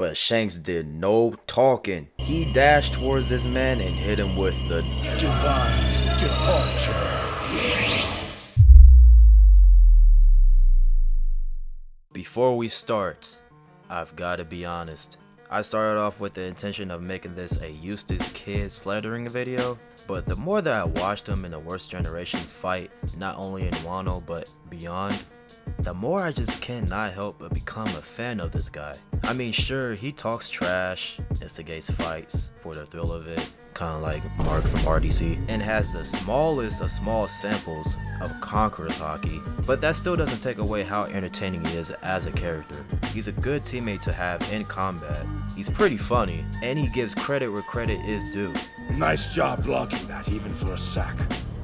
But Shanks did no talking. He dashed towards this man and hit him with the divine departure. Before we start, I've gotta be honest. I started off with the intention of making this a Eustass Kid slandering video, but the more that I watched him in the Worst Generation fight, not only in Wano but beyond, the more I just cannot help but become a fan of this guy. I mean, sure, he talks trash, instigates fights for the thrill of it, kinda like Mark from RDC, and has the smallest of small samples of Conqueror's hockey, but that still doesn't take away how entertaining he is as a character. He's a good teammate to have in combat, he's pretty funny, and he gives credit where credit is due. Nice job blocking that, even for a sack.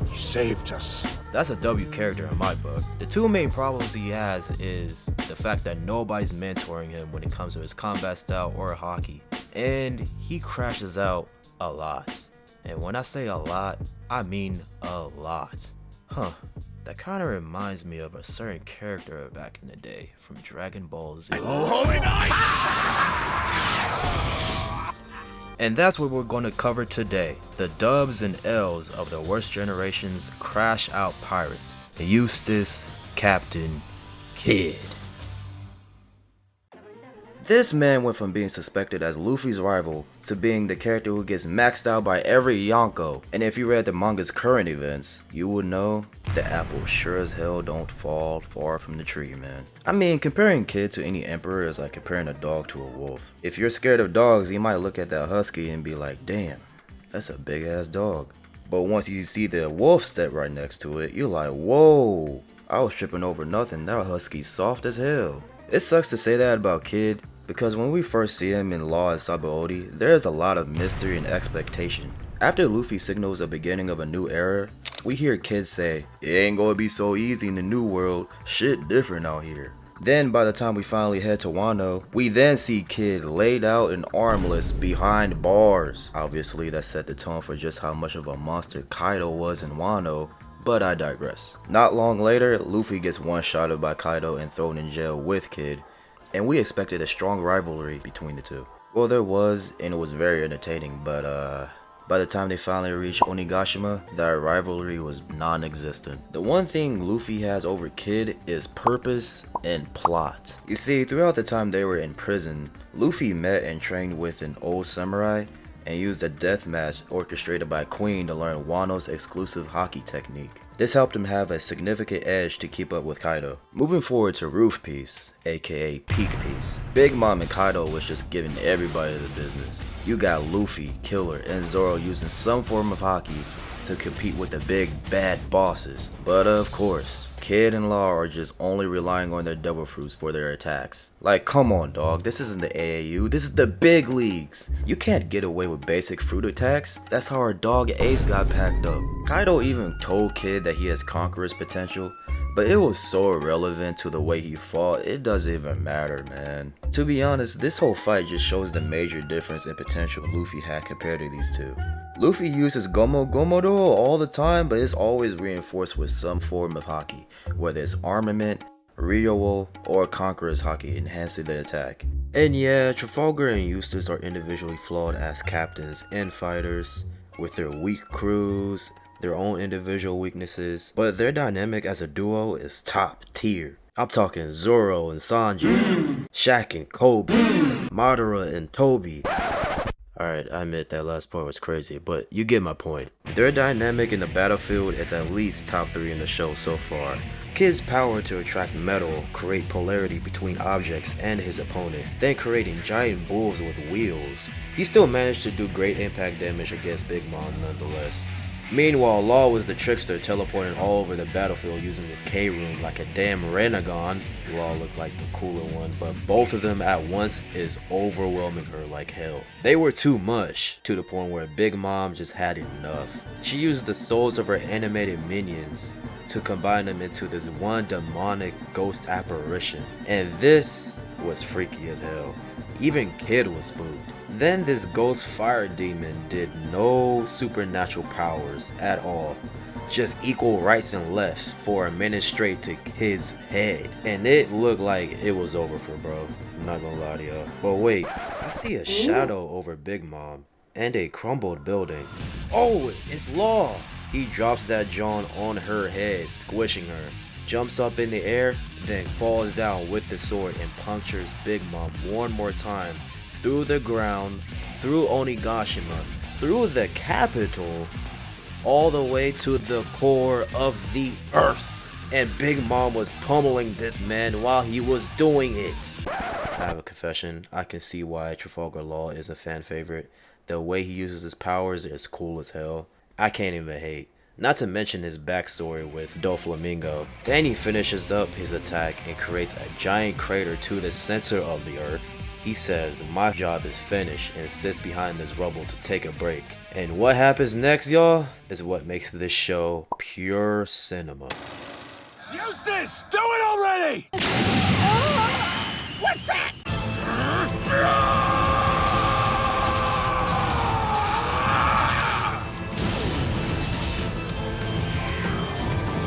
You saved us. That's a W character in my book. The two main problems he has is the fact that nobody's mentoring him when it comes to his combat style or hockey, and he crashes out a lot. And when I say a lot, I mean a lot. That kind of reminds me of a certain character back in the day from Dragon Ball Z. Oh, holy night! And that's what we're going to cover today. The dubs and L's of the Worst Generation's Crash Out Pirate, Eustass Captain Kid. This man went from being suspected as Luffy's rival to being the character who gets maxed out by every Yonko. And if you read the manga's current events, you would know the apple sure as hell don't fall far from the tree, man. I mean, comparing Kid to any emperor is like comparing a dog to a wolf. If you're scared of dogs, you might look at that husky and be like, damn, that's a big ass dog. But once you see the wolf step right next to it, you're like, whoa, I was tripping over nothing, that husky's soft as hell. It sucks to say that about Kid, because when we first see him in Law and Sabaody, there's a lot of mystery and expectation. After Luffy signals the beginning of a new era, we hear Kid say, it ain't gonna be so easy in the new world, shit different out here. Then by the time we finally head to Wano, we then see Kid laid out and armless behind bars. Obviously that set the tone for just how much of a monster Kaido was in Wano, but I digress. Not long later, Luffy gets one-shotted by Kaido and thrown in jail with Kid, and we expected a strong rivalry between the two. Well, there was, and it was very entertaining, but by the time they finally reached Onigashima, that rivalry was non-existent. The one thing Luffy has over Kid is purpose and plot. You see, throughout the time they were in prison, Luffy met and trained with an old samurai and used a death match orchestrated by Queen to learn Wano's exclusive hockey technique. This helped him have a significant edge to keep up with Kaido. Moving forward to Roof Piece, aka Peak Piece, Big Mom and Kaido was just giving everybody the business. You got Luffy, Killer, and Zoro using some form of hockey to compete with the big bad bosses. But of course, Kid and Law are just only relying on their devil fruits for their attacks. Like, come on dog, this isn't the AAU, this is the big leagues. You can't get away with basic fruit attacks. That's how our dog Ace got packed up. Kaido even told Kid that he has Conqueror's potential, but it was so irrelevant to the way he fought, it doesn't even matter, man. To be honest, this whole fight just shows the major difference in potential Luffy had compared to these two. Luffy uses Gomo Gomodo all the time, but it's always reinforced with some form of hockey, whether it's armament, Ryo, or Conqueror's hockey enhancing the attack. And yeah, Trafalgar and Eustass are individually flawed as captains and fighters, with their weak crews, their own individual weaknesses, but their dynamic as a duo is top tier. I'm talking Zoro and Sanji, Shaq and Kobe, Madara and Toby. Alright, I admit that last part was crazy, but you get my point. Their dynamic in the battlefield is at least top 3 in the show so far. Kid's power to attract metal, create polarity between objects and his opponent, then creating giant bulls with wheels. He still managed to do great impact damage against Big Mom nonetheless. Meanwhile, Law was the trickster teleporting all over the battlefield using the K-Room like a damn Renegon. Law looked like the cooler one, but both of them at once is overwhelming her like hell. They were too much, to the point where Big Mom just had enough. She used the souls of her animated minions to combine them into this one demonic ghost apparition, and this was freaky as hell. Even Kid was spooked. Then this ghost fire demon did no supernatural powers at all, just equal rights and lefts for a minute straight to Kid's head, and it looked like it was over for bro. not gonna lie to y'all. But wait, I see a shadow over Big Mom and a crumbled building. Oh, it's Law! He drops that John on her head, squishing her. Jumps up in the air, then falls down with the sword and punctures Big Mom one more time. Through the ground, through Onigashima, through the capital, all the way to the core of the earth. And Big Mom was pummeling this man while he was doing it. I have a confession. I can see why Trafalgar Law is a fan favorite. The way he uses his powers is cool as hell. I can't even hate. Not to mention his backstory with Doflamingo. Then he finishes up his attack and creates a giant crater to the center of the earth. He says, "My job is finished," and sits behind this rubble to take a break. And what happens next, y'all, is what makes this show pure cinema. Eustass, do it already! What's that?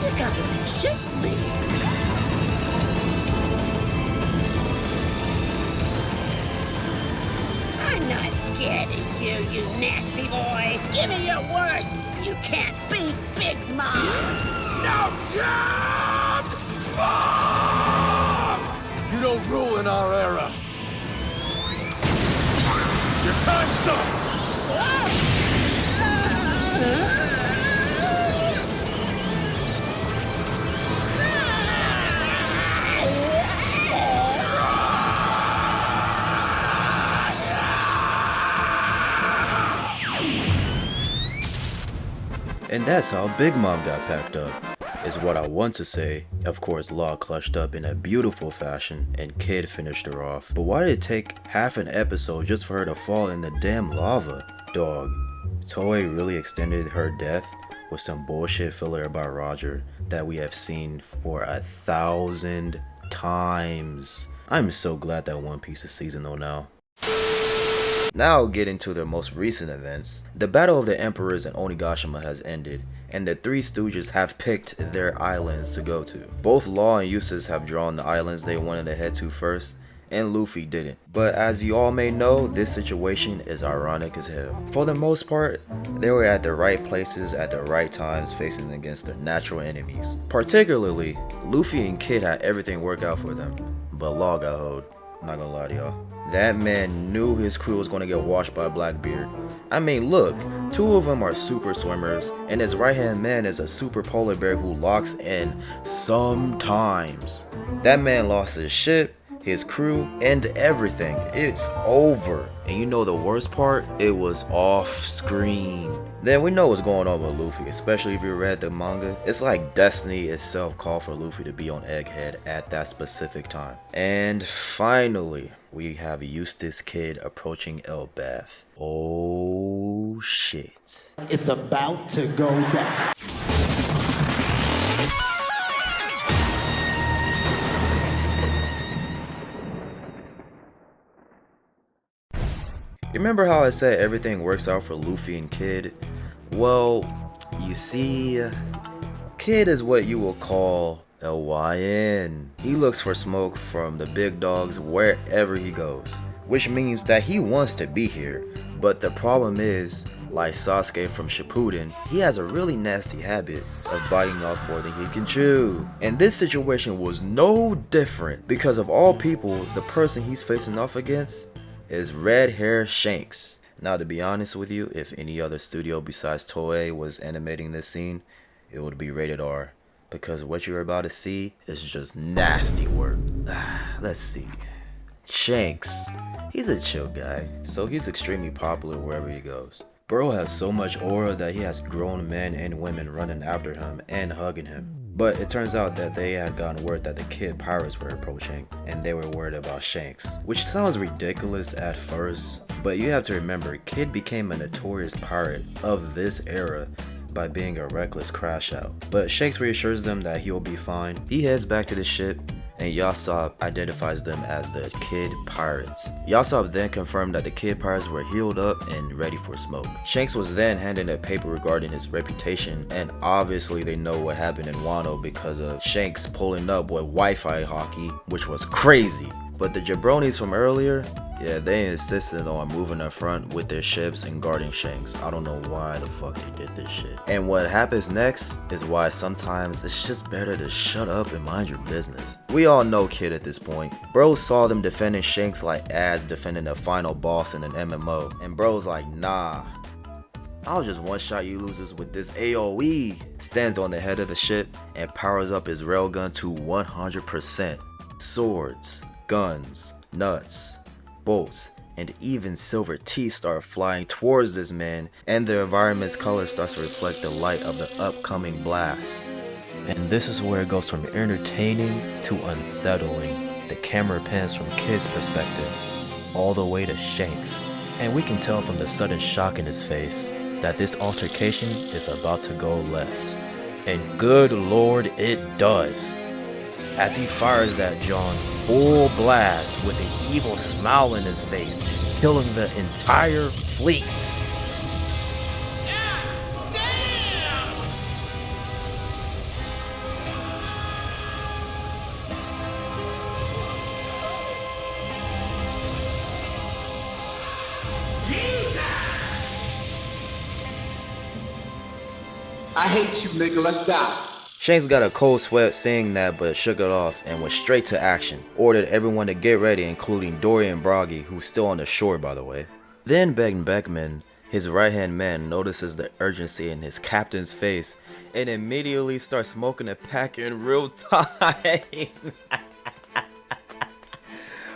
You gotta be shitting me. I'm not scared of you, you nasty boy. Give me your worst. You can't beat Big Mom. No chance! Mom! You don't rule in our era. Your time's up! And that's how Big Mom got packed up, is what I want to say. Of course, Law clutched up in a beautiful fashion, and Kid finished her off. But why did it take half an episode just for her to fall in the damn lava? Dog, Toei really extended her death with some bullshit filler about Roger that we have seen for 1,000 times. I'm so glad that One Piece is seasonal now. Now getting to the most recent events. The Battle of the Emperors in Onigashima has ended, and the Three Stooges have picked their islands to go to. Both Law and Eustass have drawn the islands they wanted to head to first, and Luffy didn't. But as you all may know, this situation is ironic as hell. For the most part, they were at the right places at the right times facing against their natural enemies. Particularly, Luffy and Kid had everything work out for them, but Law got hoed. Not gonna lie to y'all. That man knew his crew was gonna get washed by Blackbeard. I mean, look, two of them are super swimmers, and his right hand man is a super polar bear who locks in sometimes. That man lost his ship, his crew, and everything. It's over. And you know the worst part? It was off screen. Then we know what's going on with Luffy, especially if you read the manga. It's like destiny itself called for Luffy to be on Egghead at that specific time. And finally, we have Eustass Kid approaching Elbaph. Oh shit. It's about to go down. You remember how I said everything works out for Luffy and Kid? Well, you see, Kid is what you will call a YN. He looks for smoke from the big dogs wherever he goes, which means that he wants to be here. But the problem is, like Sasuke from Shippuden, he has a really nasty habit of biting off more than he can chew. And this situation was no different, because of all people, the person he's facing off against is Red Hair Shanks. Now, to be honest with you, if any other studio besides Toei was animating this scene, it would be rated R, because what you're about to see is just nasty work. Let's see. Shanks, he's a chill guy, so he's extremely popular wherever he goes. Bro has so much aura that he has grown men and women running after him and hugging him. But it turns out that they had gotten word that the Kid pirates were approaching, and they were worried about Shanks. Which sounds ridiculous at first, but you have to remember, Kid became a notorious pirate of this era by being a reckless crash out. But Shanks reassures them that he'll be fine. He heads back to the ship, and Yasopp identifies them as the Kid Pirates. Yasopp then confirmed that the Kid Pirates were healed up and ready for smoke. Shanks was then handed a paper regarding his reputation, and obviously they know what happened in Wano because of Shanks pulling up with Wi-Fi hockey, which was crazy. But the jabronis from earlier, yeah, they insisted on moving up front with their ships and guarding Shanks. I don't know why the fuck they did this shit. And what happens next is why sometimes it's just better to shut up and mind your business. We all know Kid at this point. Bro saw them defending Shanks like ads defending the final boss in an MMO. And bro's like, nah, I'll just one-shot you losers with this AoE. Stands on the head of the ship and powers up his railgun to 100%. Swords, guns, nuts, bolts, and even silver teeth start flying towards this man, and the environment's color starts to reflect the light of the upcoming blast. And this is where it goes from entertaining to unsettling. The camera pans from Kid's perspective all the way to Shanks, and we can tell from the sudden shock in his face that this altercation is about to go left. And good lord, it does. As he fires that John full blast with an evil smile in his face, killing the entire fleet. I hate you, nigga. Let's die. Shanks got a cold sweat saying that, but shook it off and went straight to action. Ordered everyone to get ready, including Dory and Broggy, who's still on the shore by the way. Then Beckman, his right-hand man, notices the urgency in his captain's face and immediately starts smoking a pack in real time.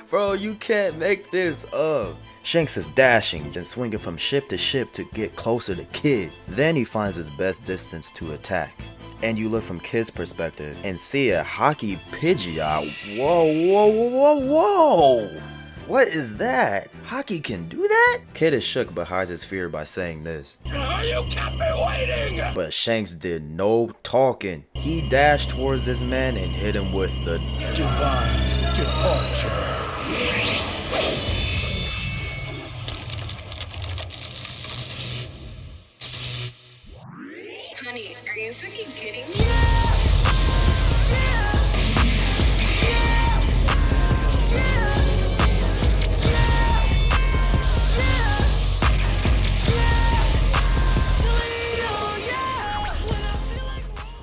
Bro, you can't make this up. Shanks is dashing and swinging from ship to ship to get closer to Kid. Then he finds his best distance to attack. And you look from Kid's perspective and see a hockey Pidgeot. Whoa. What is that? Hockey can do that? Kid is shook but hides his fear by saying this. You kept me waiting! But Shanks did no talking. He dashed towards this man and hit him with the Divine departure. Honey, are you fucking kidding me?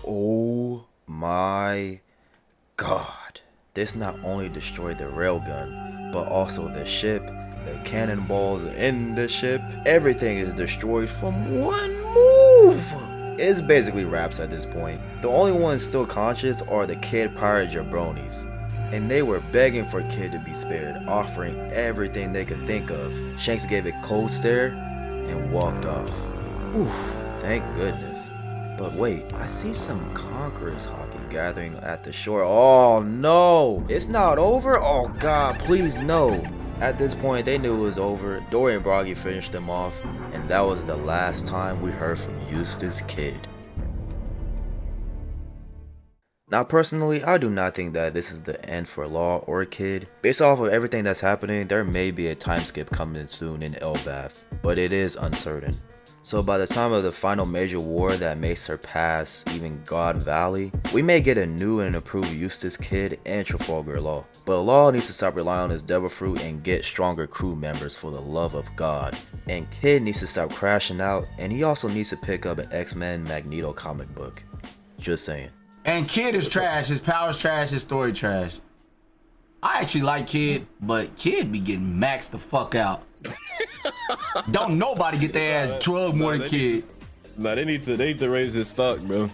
Oh my god. This not only destroyed the railgun, but also the ship, the cannonballs in the ship. Everything is destroyed from one move. It's basically wraps at this point. The only ones still conscious are the Kid pirate jabronis, and they were begging for Kid to be spared, offering everything they could think of. Shanks gave a cold stare and walked off. Whew, thank goodness. But wait, I see some Conquerors hockey gathering at the shore. Oh no, it's not over? Oh god, please no. At this point, they knew it was over. Dory and Broggy finished them off, and that was the last time we heard from Eustass Kid. Now personally, I do not think that this is the end for Law or Kid. Based off of everything that's happening, there may be a time skip coming soon in Elbaph, but it is uncertain. So by the time of the final major war that may surpass even God Valley, we may get a new and improved Eustass Kid and Trafalgar Law. But Law needs to stop relying on his devil fruit and get stronger crew members for the love of God. And Kid needs to stop crashing out, and he also needs to pick up an X-Men Magneto comic book. Just saying. And Kid is trash, his power's trash, his story trash. I actually like Kid, but Kid be getting maxed the fuck out. Don't nobody get their ass drugged more than Kid. Nah, they need to raise his stock, bro.